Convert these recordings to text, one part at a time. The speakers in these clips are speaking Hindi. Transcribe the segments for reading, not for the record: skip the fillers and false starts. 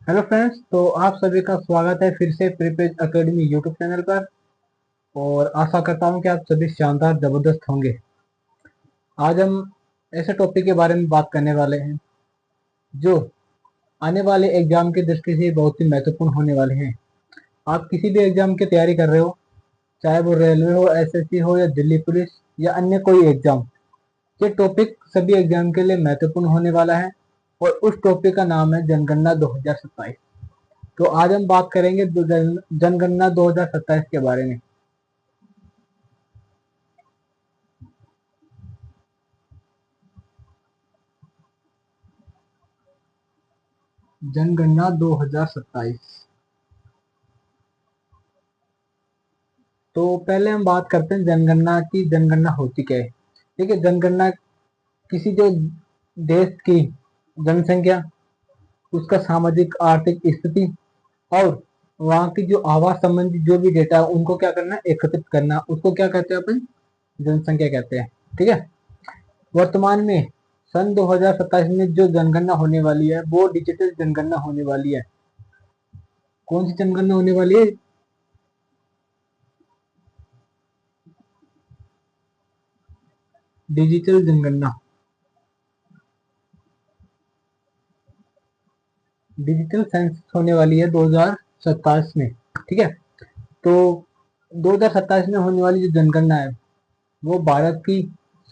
हेलो फ्रेंड्स, तो आप सभी का स्वागत है फिर से प्रीपेज एकेडमी यूट्यूब चैनल पर। और आशा करता हूं कि आप सभी शानदार जबरदस्त होंगे। आज हम ऐसे टॉपिक के बारे में बात करने वाले हैं जो आने वाले एग्जाम की दृष्टि से बहुत ही महत्वपूर्ण होने वाले हैं। आप किसी भी एग्जाम की तैयारी कर रहे हो, चाहे वो रेलवे हो, एसएससी हो या दिल्ली पुलिस या अन्य कोई एग्जाम, ये टॉपिक सभी एग्जाम के लिए महत्वपूर्ण होने वाला है। और उस टॉपिक का नाम है जनगणना 2027। तो आज हम बात करेंगे जनगणना 2027 के बारे में। जनगणना 2027। तो पहले हम बात करते हैं जनगणना की। जनगणना होती क्या है? ठीक है, जनगणना किसी जो देश की जनसंख्या, उसका सामाजिक आर्थिक स्थिति और वहाँ की जो आवास संबंधी जो भी डेटा है उनको क्या करना, एकत्रित करना, उसको क्या कहते हैं अपन? जनसंख्या कहते हैं। ठीक है। वर्तमान में सन 2027 में जो जनगणना होने वाली है वो डिजिटल जनगणना होने वाली है। कौन सी जनगणना होने वाली है? डिजिटल जनगणना। डिजिटल सेंसस होने वाली है 2027 में। ठीक है। तो 2027 में होने वाली जो जनगणना है वो भारत की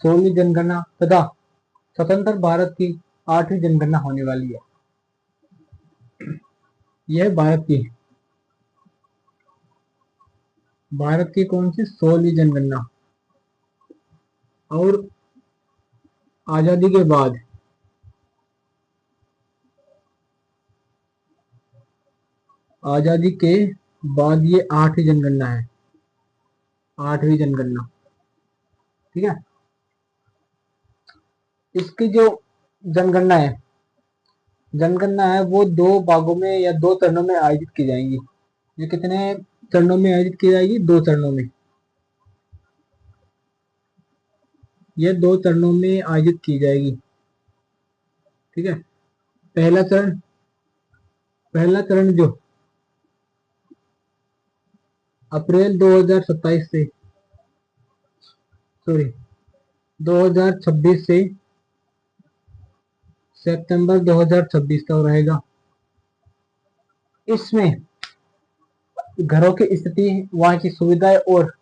16वीं जनगणना तथा स्वतंत्र भारत की 8वीं जनगणना होने वाली है। यह भारत की कौन सी 16वीं जनगणना। और आजादी के बाद आजादी के बाद ये 8वीं जनगणना है। 8वीं जनगणना। ठीक है। इसकी जो जनगणना है जनगणना है वो दो भागों में या दो चरणों में आयोजित की जाएंगी। ये कितने चरणों में आयोजित की जाएगी? दो चरणों में। यह दो चरणों में आयोजित की जाएगी। ठीक है। पहला चरण पहला चरण जो अप्रैल 2027 से, सॉरी, 2026 से सितंबर 2026 तक रहेगा। इसमें घरों की स्थिति, वहां की सुविधाएं और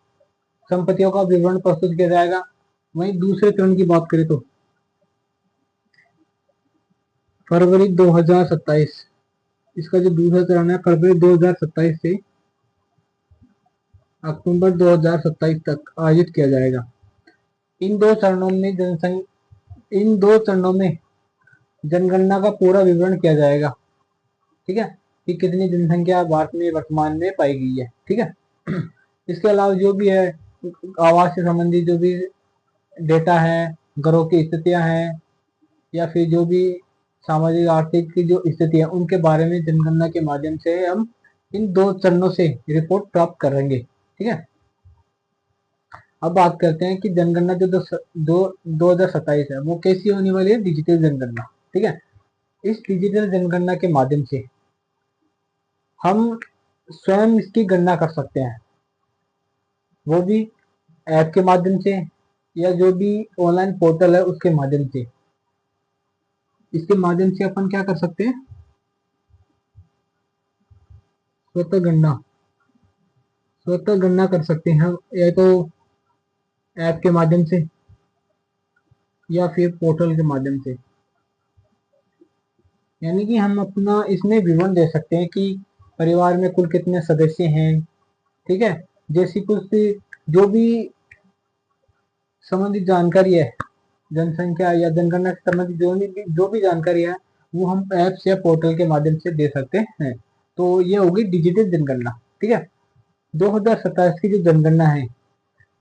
संपत्तियों का विवरण प्रस्तुत किया जाएगा। वहीं दूसरे चरण की बात करें तो फरवरी 2027, इसका जो दूसरा चरण है फरवरी 2027 से अक्टूबर 2027 तक आयोजित किया जाएगा। इन दो चरणों में इन दो चरणों में जनगणना का पूरा विवरण किया जाएगा। ठीक है, कि कितनी जनसंख्या भारत में वर्तमान में पाई गई है। ठीक है। इसके अलावा जो भी है, आवास से संबंधित जो भी डेटा है, घरों की स्थितियां हैं, या फिर जो भी सामाजिक आर्थिक की जो स्थिति है उनके बारे में जनगणना के माध्यम से हम इन दो चरणों से रिपोर्ट प्राप्त करेंगे। ठीक है। अब बात करते हैं कि जनगणना जो 2027 है वो कैसी होने वाली है? डिजिटल जनगणना। ठीक है। इस डिजिटल जनगणना के माध्यम से हम स्वयं इसकी गणना कर सकते हैं, वो भी ऐप के माध्यम से या जो भी ऑनलाइन पोर्टल है उसके माध्यम से। इसके माध्यम से अपन क्या कर सकते हैं? स्वतः गणना स्वतः गणना कर सकते हैं हम, या तो ऐप के माध्यम से या फिर पोर्टल के माध्यम से। यानी कि हम अपना इसमें विवरण दे सकते हैं कि परिवार में कुल कितने सदस्य हैं। ठीक है। जैसी कुछ जो भी संबंधित जानकारी है, जनसंख्या या जनगणना से संबंधित जो भी जानकारी है वो हम ऐप्स या पोर्टल के माध्यम से दे सकते हैं। तो ये होगी डिजिटल जनगणना। ठीक है। 2027 की जो जनगणना है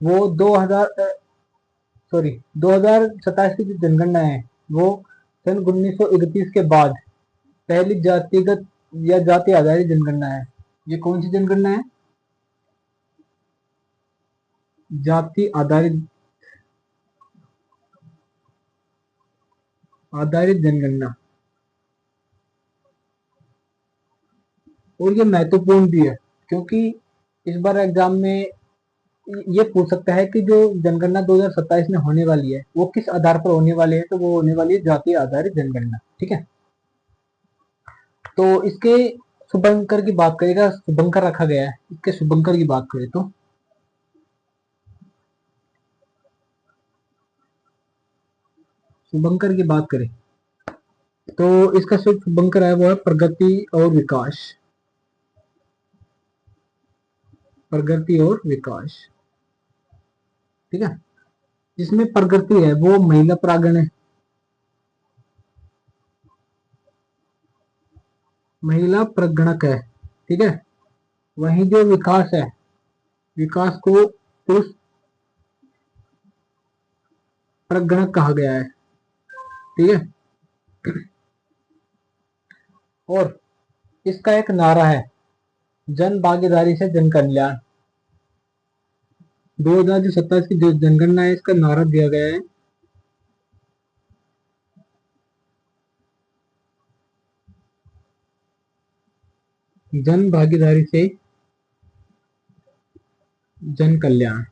वो 2027 की जो जनगणना है वो सन 1931 के बाद पहली जातिगत या जाति आधारित जनगणना है। ये कौन सी जनगणना है? जाति आधारित जनगणना। और ये महत्वपूर्ण भी है, क्योंकि इस बार एग्जाम में ये पूछ सकता है कि जो जनगणना 2027 में होने वाली है वो किस आधार पर होने वाली है, तो वो होने वाली है जातीय आधारित जनगणना। ठीक है, तो इसके शुभंकर की बात करेगा, शुभंकर रखा गया है, इसके शुभंकर की बात करें तो शुभंकर की बात करें तो इसका जो शुभंकर है वो है प्रगति और विकास। प्रगति और विकास, ठीक है। जिसमें प्रगति है वो महिला प्रांगण है, महिला प्रगणक है, ठीक है। वहीं जो विकास है, विकास को पुरुष प्रगणक कहा गया है, ठीक है। और इसका एक नारा है, जन भागीदारी से जन कल्याण। 2027 की जो जनगणना है इसका नारा दिया गया है, जन भागीदारी से जन कल्याण।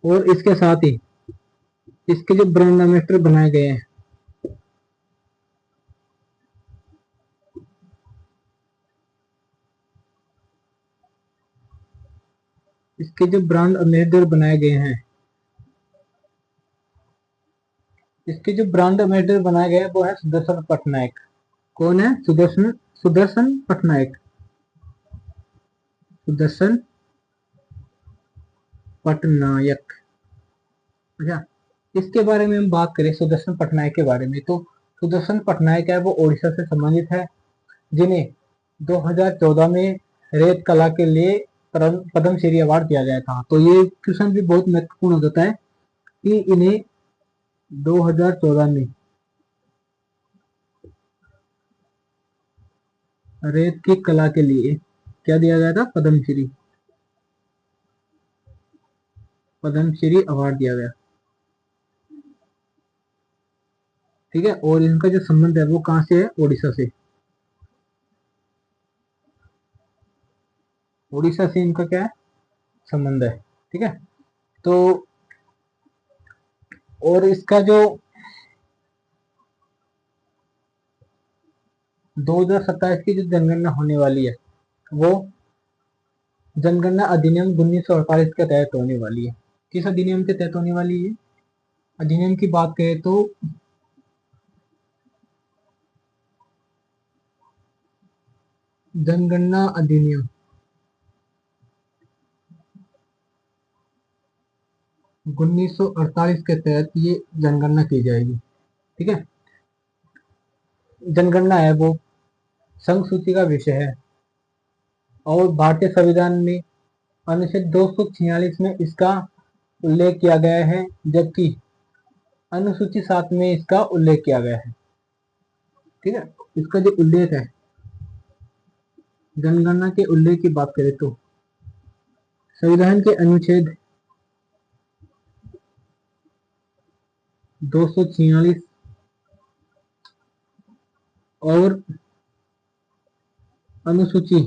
और इसके साथ ही इसके जो ब्रांड एम्बेसडर बनाए गए हैं, इसके जो ब्रांड एम्बेसडर बनाए गए हैं, इसके जो ब्रांड एम्बेसडर बनाए गए हैं वो है सुदर्शन पटनायक। कौन है? सुदर्शन, सुदर्शन पटनायक, सुदर्शन पटनायक। अच्छा, इसके बारे में हम बात करें सुदर्शन पटनायक के बारे में, तो सुदर्शन पटनायक है वो ओडिशा से संबंधित है, जिन्हें 2014 में रेत कला के लिए पद्म श्री अवार्ड दिया गया था। तो ये क्वेश्चन भी बहुत महत्वपूर्ण हो जाता है कि इन्हें 2014 में रेत की कला के लिए क्या दिया गया था? पद्म श्री अवार्ड दिया गया, ठीक है। और इनका जो संबंध है वो कहाँ से है? ओडिशा से, ओडिशा से इनका क्या है? संबंध है, ठीक है। तो और इसका जो 2027 की जो जनगणना होने वाली है वो जनगणना अधिनियम 1948 के तहत होने वाली है। किस अधिनियम के तहत होने वाली है? अधिनियम की बात करें तो जनगणना अधिनियम 1948 के तहत ये जनगणना की जाएगी, ठीक है। जनगणना है वो संघ सूची का विषय है और भारतीय संविधान में अनुच्छेद 246 में इसका उल्लेख किया गया है, जबकि अनुसूची 7 में इसका उल्लेख किया गया है, ठीक है। इसका जो उल्लेख है, जनगणना के उल्लेख की बात करें तो संविधान के अनुच्छेद 246 और अनुसूची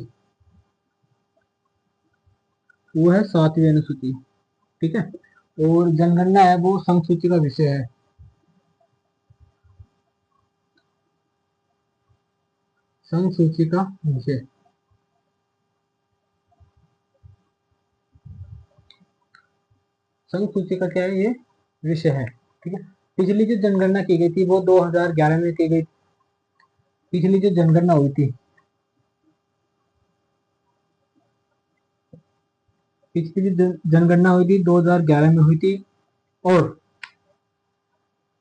वो है 7वीं अनुसूची, ठीक है। और जनगणना है वो संघ सूची का विषय है, संघ सूची का विषय। संघ सूची का क्या है? ये विषय है, ठीक है। पिछली जो जनगणना की गई थी वो 2011 में की गई, पिछली जो जनगणना हुई थी, पिछली जो जनगणना हुई थी 2011 में हुई थी, और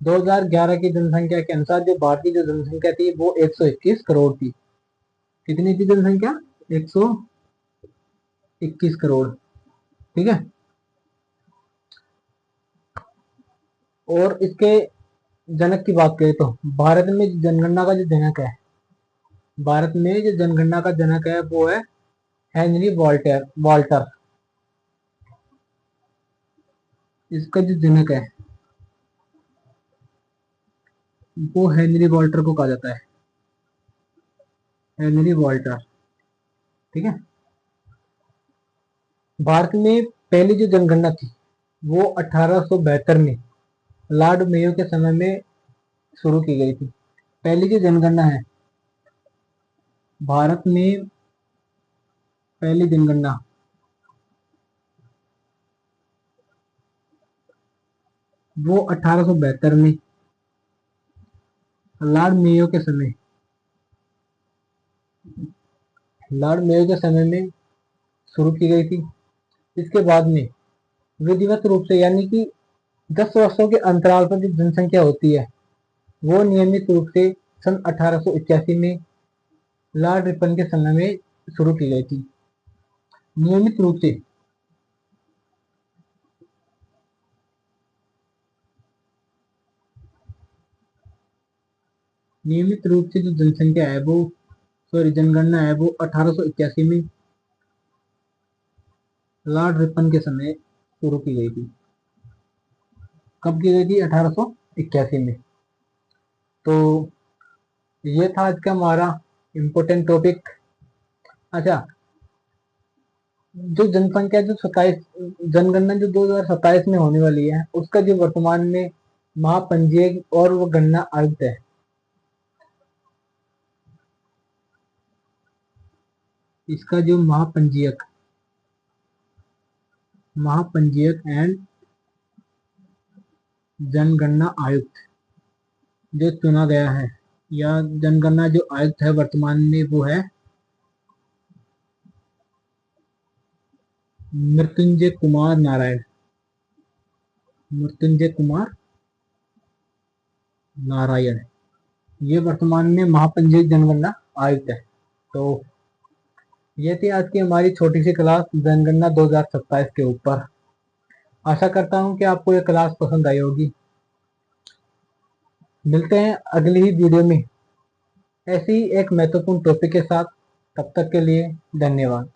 2011 की जनसंख्या के अनुसार जो भारतीय जो जनसंख्या थी वो 121 करोड़ थी। कितनी थी जनसंख्या? 121 करोड़, ठीक है। और इसके जनक की बात करें तो भारत में जनगणना का जो जनक है, भारत में जो जनगणना का जनक है वो है हेनरी वॉल्टर। इसका जो जनक है वो हेनरी वॉल्टर को कहा जाता है, हेनरी वॉल्टर। ठीक है। भारत में पहली जो जनगणना थी वो 1872 में लॉर्ड मेयो के समय में शुरू की गई थी। पहली जो जनगणना है भारत में, पहली जनगणना वो 1872 में लॉर्ड मेयो के समय, लॉर्ड मेयो के समय में शुरू की गई थी। इसके बाद में विधिवत रूप से, यानी कि 10 वर्षों के अंतराल पर जो जनसंख्या होती है वो नियमित रूप से सन 1881 में लॉर्ड रिपन के समय में शुरू की गई थी। नियमित रूप से नियमित रूप से जो जनसंख्या है वो, सॉरी, जनगणना है वो 1881 में लॉर्ड रिपन के समय शुरू की गई थी। कब की गई थी? 1881 में। तो ये था आज का हमारा इम्पोर्टेंट टॉपिक। अच्छा, जो जनसंख्या जो 27 जनगणना जो 2027 में होने वाली है उसका जो वर्तमान में महापंजीयक और वो गणना आयुक्त है, इसका जो महापंजीयक एंड जनगणना आयुक्त जो चुना गया है, या जनगणना जो आयुक्त है वर्तमान में, वो है मृत्युंजय कुमार नारायण। मृत्युंजय कुमार नारायण, ये वर्तमान में महापंजीयक जनगणना आयुक्त है। तो ये थी आज की हमारी छोटी सी क्लास जनगणना 2027 के ऊपर। आशा करता हूँ कि आपको ये क्लास पसंद आई होगी। मिलते हैं अगली ही वीडियो में ऐसी ही एक महत्वपूर्ण टॉपिक के साथ। तब तक के लिए धन्यवाद।